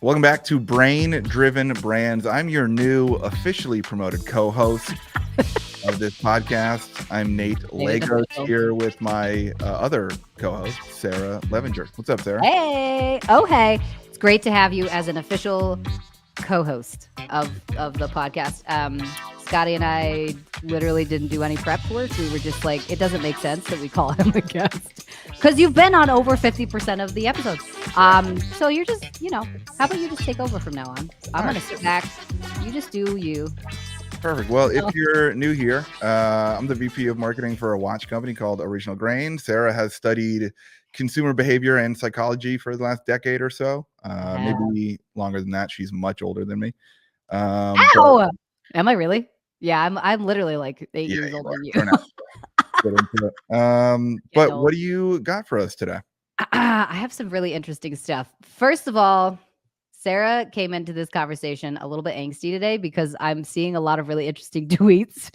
Welcome back to Brain Driven Brands. I'm your new officially promoted co-host of this podcast. I'm Nate Legos here with my other co-host, Sarah Levinger. What's up, Sarah? Hey. Oh, hey. It's great to have you as an official co-host of the podcast. Scotty and I literally didn't do any prep work. We were just like, it doesn't make sense that we call him a guest because you've been on over 50% of the episodes. So you're just, how about you just take over from now on? I'm going to sit back. You just do you. Perfect. Well, if you're new here, I'm the VP of marketing for a watch company called Original Grain. Sarah has studied consumer behavior and psychology for the last decade or so. Maybe longer than that. She's much older than me. Ow! Am I really? Yeah, I'm literally like 8 years older than you. But what do you got for us today? I have some really interesting stuff. First of all, Sarah came into this conversation a little bit angsty today because I'm seeing a lot of really interesting tweets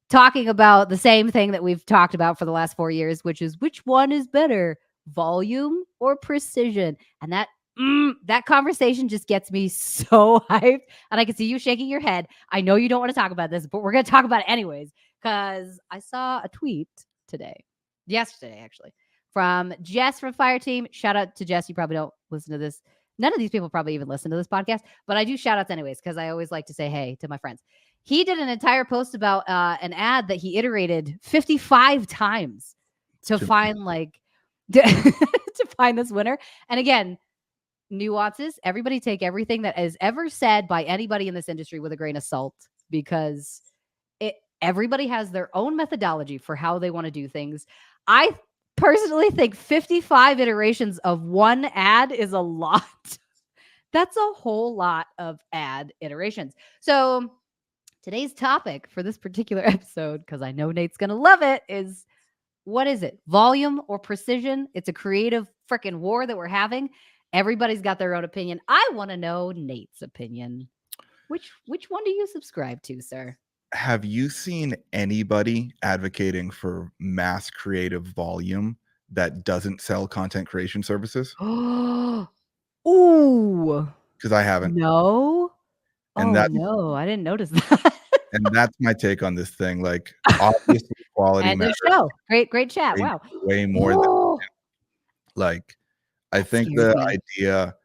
talking about the same thing that we've talked about for the last 4 years, which is which one is better, volume or precision? And that conversation just gets me so hyped. And I can see you shaking your head. I know you don't want to talk about this, but we're going to talk about it anyways, because I saw a tweet yesterday, actually, from Jess from Fireteam. Shout out to Jess. You probably don't listen to this. None of these people probably even listen to this podcast, but I do shout outs anyways, because I always like to say hey to my friends. He did an entire post about an ad that he iterated 55 times to find to find this winner. And again, nuances. Everybody take everything that is ever said by anybody in this industry with a grain of salt, because everybody has their own methodology for how they want to do things. I personally think 55 iterations of one ad is a lot. That's a whole lot of ad iterations. So today's topic for this particular episode, because I know Nate's going to love it, is what is it? Volume or precision? It's a creative freaking war that we're having. Everybody's got their own opinion. I want to know Nate's opinion. Which one do you subscribe to, sir? Have you seen anybody advocating for mass creative volume that doesn't sell content creation services? Ooh. Because I haven't. No. And no, I didn't notice that. And that's my take on this thing. Like, obviously, quality matters. Show. Great chat. Wow. Way more than like. I think the idea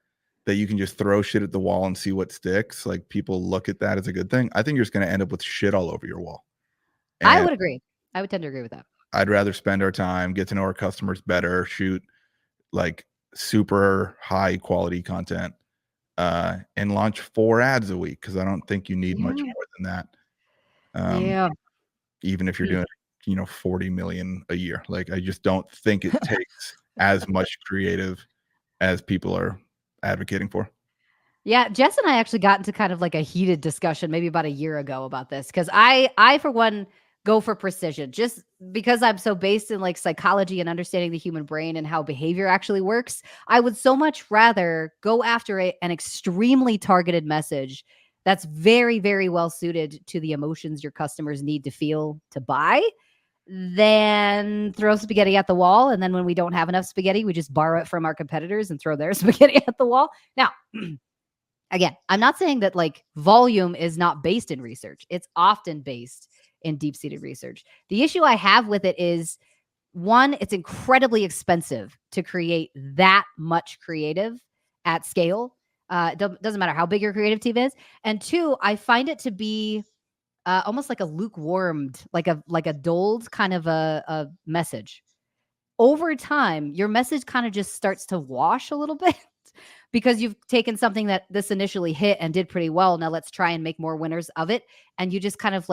that you can just throw shit at the wall and see what sticks, like people look at that as a good thing. I think you're just going to end up with shit all over your wall. And I would agree. I would tend to agree with that. I'd rather spend our time, get to know our customers better, shoot like super high quality content, and launch 4 ads a week. Cause I don't think you need much more than that. Even if you're doing, 40 million a year. Like, I just don't think it takes as much creative as people are advocating for. Yeah, Jess and I actually got into kind of like a heated discussion maybe about a year ago about this, because I for one go for precision, just because I'm so based in like psychology and understanding the human brain and how behavior actually works. I would so much rather go after an extremely targeted message that's very, very well suited to the emotions your customers need to feel to buy, then throw spaghetti at the wall. And then when we don't have enough spaghetti, we just borrow it from our competitors and throw their spaghetti at the wall. Now, again, I'm not saying that like volume is not based in research. It's often based in deep-seated research. The issue I have with it is, one, it's incredibly expensive to create that much creative at scale. It doesn't matter how big your creative team is. And two, I find it to be almost like a lukewarmed, like a dulled kind of a message. Over time, your message kind of just starts to wash a little bit because you've taken something that this initially hit and did pretty well. Now let's try and make more winners of it. And you just kind of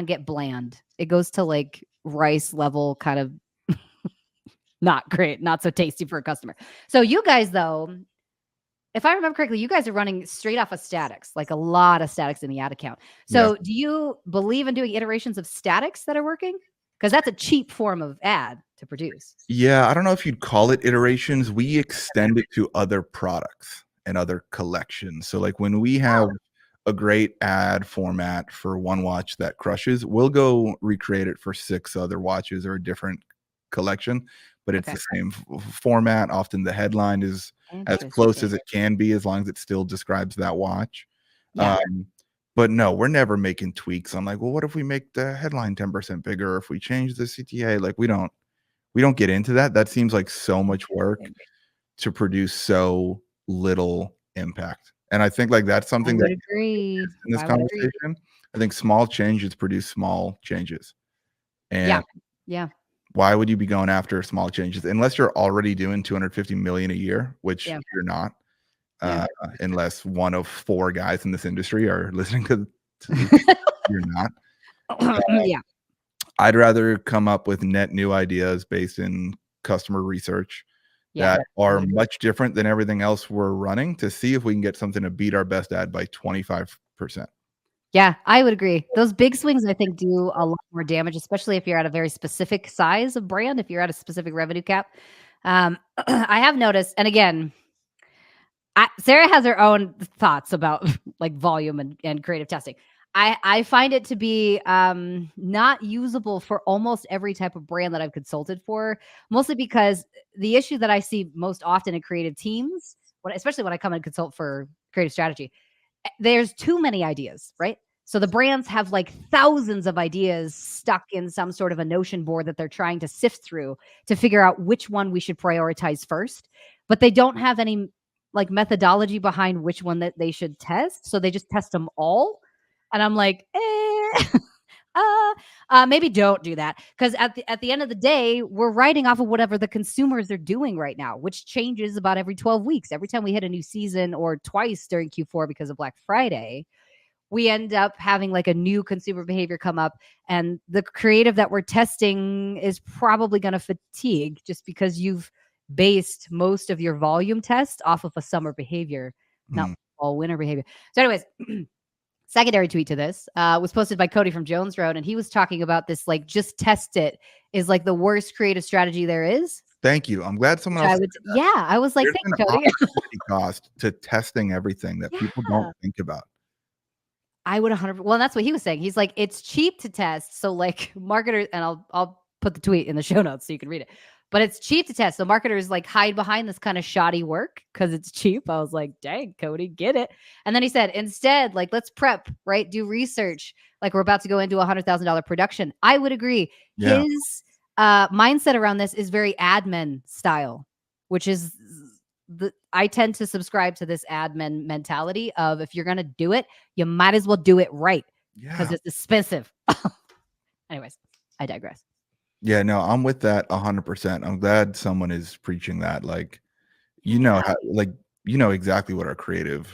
get bland. It goes to like rice level, kind of not great, not so tasty for a customer. So you guys, though, if I remember correctly, you guys are running straight off of statics, like a lot of statics in the ad account. So do you believe in doing iterations of statics that are working? Because that's a cheap form of ad to produce. Yeah, I don't know if you'd call it iterations. We extend it to other products and other collections. So like when we have a great ad format for one watch that crushes, we'll go recreate it for 6 other watches or a different collection, but it's Okay. the same format. Often the headline is as close as Interesting. it can be, as long as it still describes that watch. Yeah. But no, we're never making tweaks. I'm like, well, what if we make the headline 10% bigger? If we change the CTA, like we don't get into that. That seems like so much work Interesting. to produce so little impact. And I think like that's I something that would agree. in this I would agree. conversation. I think small changes produce small changes. Yeah. And Yeah. why would you be going after small changes unless you're already doing 250 million a year, which Yeah. you're not, Yeah. unless one of 4 guys in this industry are listening to these. You're not. Yeah. I'd rather come up with net new ideas based in customer research Yeah. that I are would agree. much different than everything else we're running to see if we can get something to beat our best ad by 25%. Yeah, I would agree. Those big swings, I think, do a lot more damage, especially if you're at a very specific size of brand, if you're at a specific revenue cap. I have noticed, and again, Sarah has her own thoughts about like volume and creative testing. I find it to be not usable for almost every type of brand that I've consulted for, mostly because the issue that I see most often in creative teams, especially when I come and consult for creative strategy, there's too many ideas, right? So the brands have like thousands of ideas stuck in some sort of a Notion board that they're trying to sift through to figure out which one we should prioritize first, but they don't have any like methodology behind which one that they should test. So they just test them all. And I'm like, maybe don't do that, because at the end of the day, we're writing off of whatever the consumers are doing right now, which changes about every 12 weeks. Every time we hit a new season, or twice during Q4 because of Black Friday, we end up having like a new consumer behavior come up, and the creative that we're testing is probably going to fatigue just because you've based most of your volume test off of a summer behavior, not Mm. all winter behavior. So anyways, secondary tweet to this was posted by Cody from Jones Road, and he was talking about this like just test it is like the worst creative strategy there is. Thank you. I'm glad someone Which else I said would, that. yeah, I was like, There's an thanks, Cody. opportunity cost to testing everything that people don't Yeah. think about. I would 100. Well, that's what he was saying. He's like, it's cheap to test, so like marketers, and I'll put the tweet in the show notes so you can read it. But it's cheap to test, so marketers like hide behind this kind of shoddy work because it's cheap. I was like, dang, Cody, get it. And then he said, instead, like let's prep, right? Do research, like we're about to go into $100,000 production. I would agree. Yeah. His mindset around this is very admin style, which is I tend to subscribe to this admin mentality of if you're gonna do it, you might as well do it right because Yeah. it's expensive. Anyways, I digress. Yeah, no, I'm with that 100%. I'm glad someone is preaching that. Like, Yeah. how, like, exactly what our creative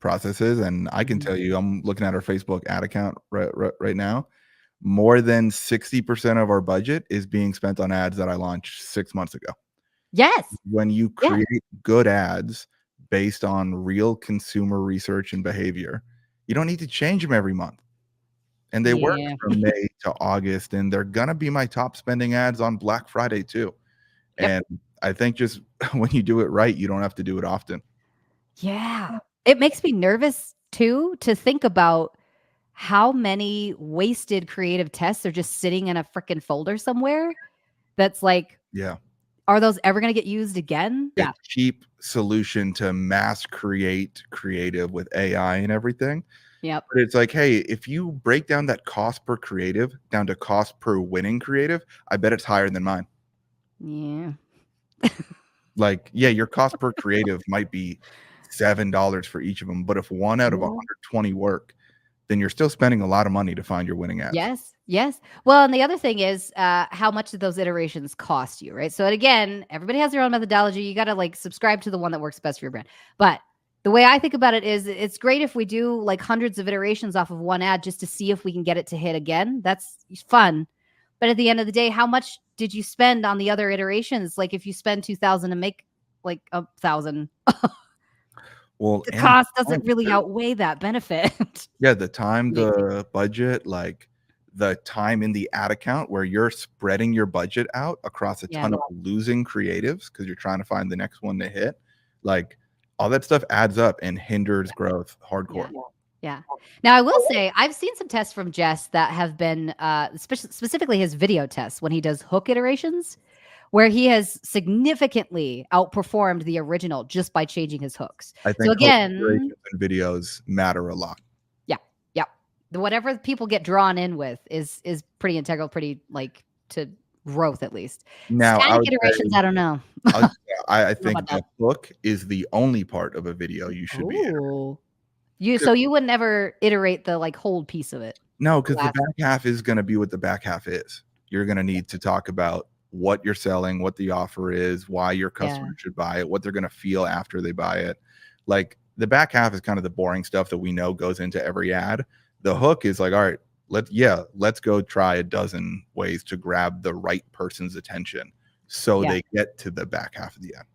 process is. And I can Mhm. tell you, I'm looking at our Facebook ad account right now. More than 60% of our budget is being spent on ads that I launched 6 months ago. Yes. When you Yeah. create good ads based on real consumer research and behavior, you don't need to change them every month. And they work Yeah. from May to August, and they're gonna be my top spending ads on Black Friday too. Yep. And I think just when you do it right, you don't have to do it often. Yeah. It makes me nervous too to think about how many wasted creative tests are just sitting in a freaking folder somewhere that's like, Yeah. are those ever gonna get used again? A Yeah. cheap solution to mass create creative with AI and everything. Yep. But it's like, hey, if you break down that cost per creative down to cost per winning creative, I bet it's higher than mine. Yeah. Like, yeah, your cost per creative might be $7 for each of them, but if one out of Yeah. 120 work, then you're still spending a lot of money to find your winning ads. Yes, yes. Well, and the other thing is, how much do those iterations cost you, right? So again, everybody has their own methodology. You got to like subscribe to the one that works best for your brand. But the way I think about it is, it's great if we do like hundreds of iterations off of one ad just to see if we can get it to hit again. That's fun. But at the end of the day, how much did you spend on the other iterations? Like if you spend 2,000 to make like 1,000, Well, the and cost doesn't time really too. outweigh that benefit. Yeah, the time, Make me. the budget, like the time in the ad account where you're spreading your budget out across a Yeah. ton of losing creatives because you're trying to find the next one to hit. Like all that stuff adds up and hinders growth hardcore. Yeah. Yeah. Now I will say I've seen some tests from Jess that have been specifically his video tests when he does hook iterations. where he has significantly outperformed the original just by changing his hooks. I So think again, and videos matter a lot. yeah, yeah. Whatever people get drawn in with is pretty integral, pretty like to growth at least. Now, I Static would iterations, say, I don't know. I Know about think the that. hook is the only part of a video you should be iterating. Oh. So you would never iterate the like whole piece of it. No, because the back half is going to be what the back half is. You're going to need to talk about what you're selling, what the offer is, why your customer should buy it, what they're going to feel after they buy it. Like the back half is kind of the boring stuff that we know goes into every ad. The hook is like, all right, let's go try a dozen ways to grab the right person's attention so they get to the back half of the ad.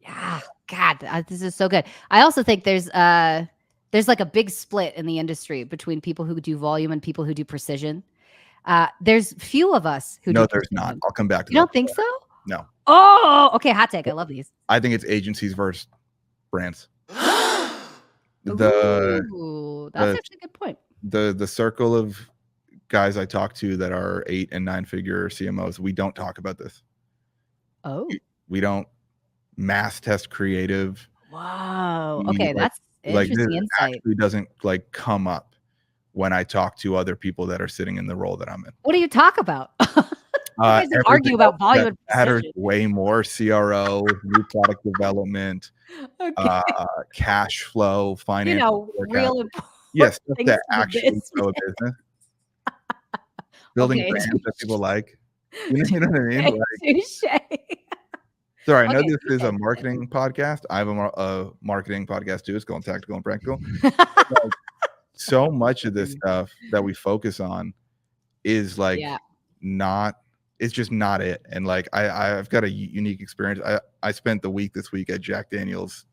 Yeah, God, this is so good. I also think there's like a big split in the industry between people who do volume and people who do precision. There's few of us who do there's precision. not. I'll come back to that. You don't think so? No. Oh, okay. Hot take. I love these. I think it's agencies versus brands. Ooh, that's actually a good point. The circle of guys I talk to that are 8 and 9 figure CMOs, we don't talk about this. Oh. We don't mass test creative. Wow. Okay, that's like interesting this insight. actually doesn't like come up when I talk to other people that are sitting in the role that I'm in. What do you talk about? You guys argue about volume and matters precision. way more. CRO, new product development, cash flow, financial real important. Yes, stuff that actually grow a business. Building brands that people like. You know what I mean? Sorry, I know this is a marketing podcast. I have a marketing podcast too. It's called Tactical and Practical. Like, so much of this stuff that we focus on is like it's just not it. And like I've got a unique experience. I spent the week this week at Jack Daniel's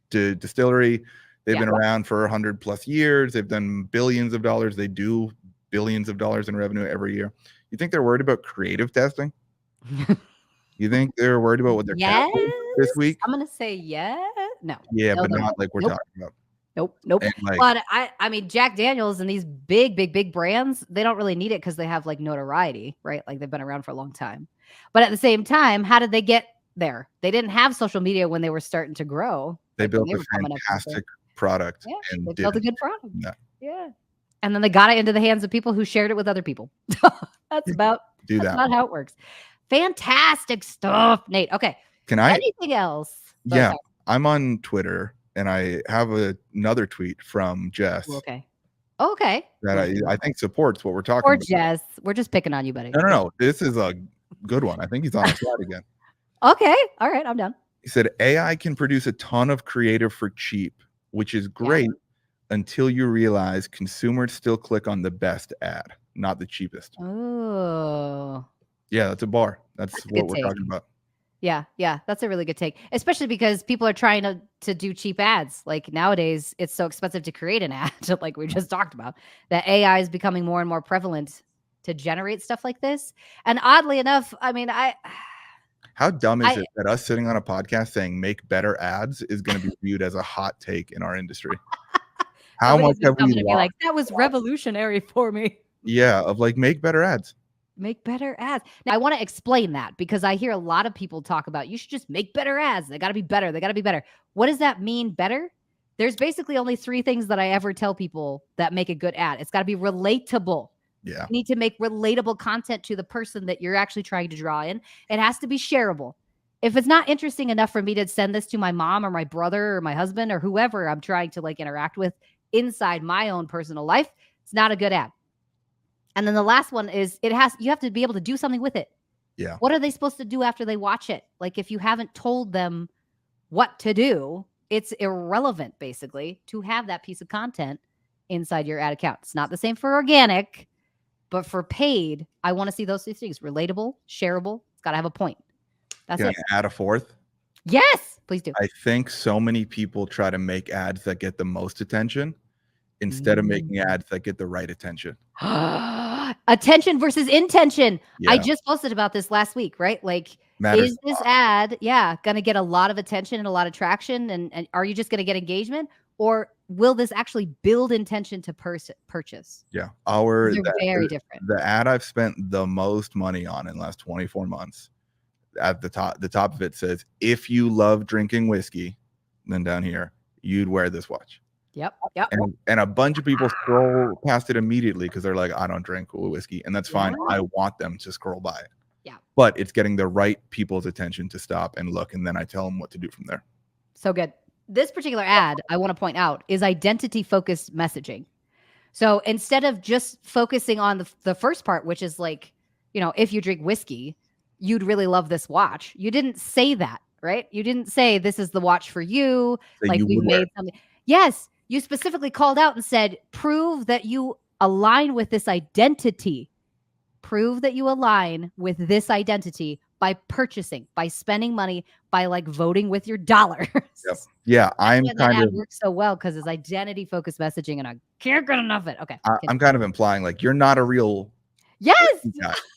distillery. They've been around for 100+ years. They've done billions of dollars. They do billions of dollars in revenue every year. You think they're worried about creative testing? You think they're worried about what they're this week? I'm gonna say no. Yeah, but not like we're talking about. Nope. Like, but I mean, Jack Daniels and these big brands, they don't really need it because they have like notoriety, right? Like they've been around for a long time. But at the same time, how did they get there? They didn't have social media when they were starting to grow. They built a fantastic product. Yeah, and they built a good product. Yeah. And then they got it into the hands of people who shared it with other people. That's about how it works. Fantastic stuff, Nate. Okay. Anything else? Yeah. I'm on Twitter and I have another tweet from Jess. Okay. That I think supports what we're talking about. Or Jess. We're just picking on you, buddy. No. This is a good one. I think he's on our side again. Okay. All right. I'm done. He said, AI can produce a ton of creative for cheap, which is great until you realize consumers still click on the best ad, not the cheapest. Oh. Yeah, that's a bar. That's what we're talking about. Yeah, that's a really good take, especially because people are trying to do cheap ads. Like nowadays, it's so expensive to create an ad, like we just talked about, that AI is becoming more and more prevalent to generate stuff like this. And oddly enough, I mean, how dumb is it that us sitting on a podcast saying make better ads is going to be viewed as a hot take in our industry? How much have we lost? Like, that was revolutionary for me. Yeah, of like make better ads. Make better ads. Now, I want to explain that because I hear a lot of people talk about you should just make better ads. They got to be better. They got to be better. What does that mean, better? There's basically only 3 things that I ever tell people that make a good ad. It's got to be relatable. Yeah. You need to make relatable content to the person that you're actually trying to draw in. It has to be shareable. If it's not interesting enough for me to send this to my mom or my brother or my husband or whoever I'm trying to like interact with inside my own personal life, it's not a good ad. And then the last one is you have to be able to do something with it. Yeah. What are they supposed to do after they watch it? Like if you haven't told them what to do, it's irrelevant basically to have that piece of content inside your ad account. It's not the same for organic, but for paid, I want to see those 3 things: relatable, shareable. It's got to have a point. That's it. Add a fourth? Yes, please do. I think so many people try to make ads that get the most attention instead of making ads that get the right attention. Attention versus intention. Yeah. I just posted about this last week, right? Like, is this ad, going to get a lot of attention and a lot of traction? And are you just going to get engagement? Or will this actually build intention to purchase? Yeah. They're very different. The ad I've spent the most money on in the last 24 months at the top of it says, if you love drinking whiskey, then down here, you'd wear this watch. Yep. And a bunch of people scroll past it immediately because they're like, I don't drink whiskey. And that's fine. I want them to scroll by it. Yeah. But it's getting the right people's attention to stop and look. And then I tell them what to do from there. So good. This particular ad, I want to point out, is identity-focused messaging. So instead of just focusing on the first part, which is like, if you drink whiskey, you'd really love this watch. You didn't say that, right? You didn't say this is the watch for you. So like we've made something. Yes. You specifically called out and said, prove that you align with this identity. Prove that you align with this identity by purchasing, by spending money, by like voting with your dollars. Yep. Yeah, I'm kind of works so well because it's identity focused messaging, and I can't get enough of it. Okay, I'm kind of implying like you're not a real guy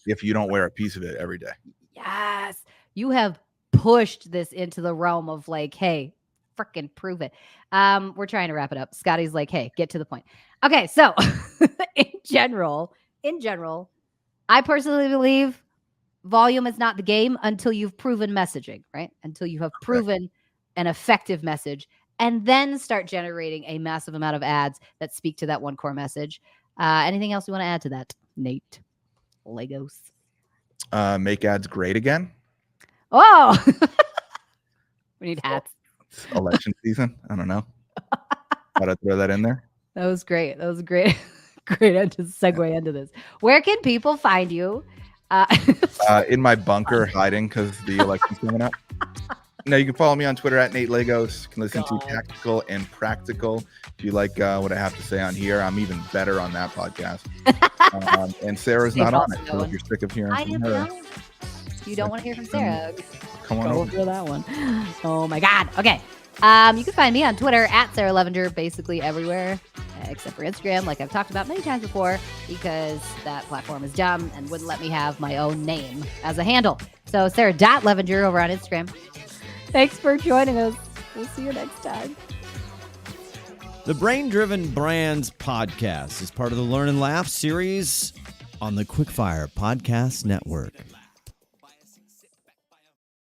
if you don't wear a piece of it every day. Yes, you have pushed this into the realm of like, hey, freaking prove it. We're trying to wrap it up. Scotty's like, hey, get to the point. Okay, so in general, I personally believe volume is not the game until you've proven messaging, right? Until you have proven an effective message, and then start generating a massive amount of ads that speak to that one core message. Anything else you want to add to that, Nate? Legos. Make ads great again. Oh, we need hats. It's election season. I don't know. Gotta throw that in there. That was great. That was a great segue into this. Where can people find you? In my bunker, hiding because the election's coming up. No, you can follow me on Twitter at Nate Legos. You can listen to Tactical and Practical. If you like what I have to say on here, I'm even better on that podcast. And Sarah's not on it, so if you're sick of hearing from her. You don't want to hear from Sarah. Come on over to that one. Oh my God. Okay. You can find me on Twitter at Sarah Levenger, basically everywhere except for Instagram, like I've talked about many times before, because that platform is dumb and wouldn't let me have my own name as a handle. So Sarah.Levenger over on Instagram. Thanks for joining us. We'll see you next time. The Brain Driven Brands podcast is part of the Learn and Laugh series on the Quickfire Podcast Network.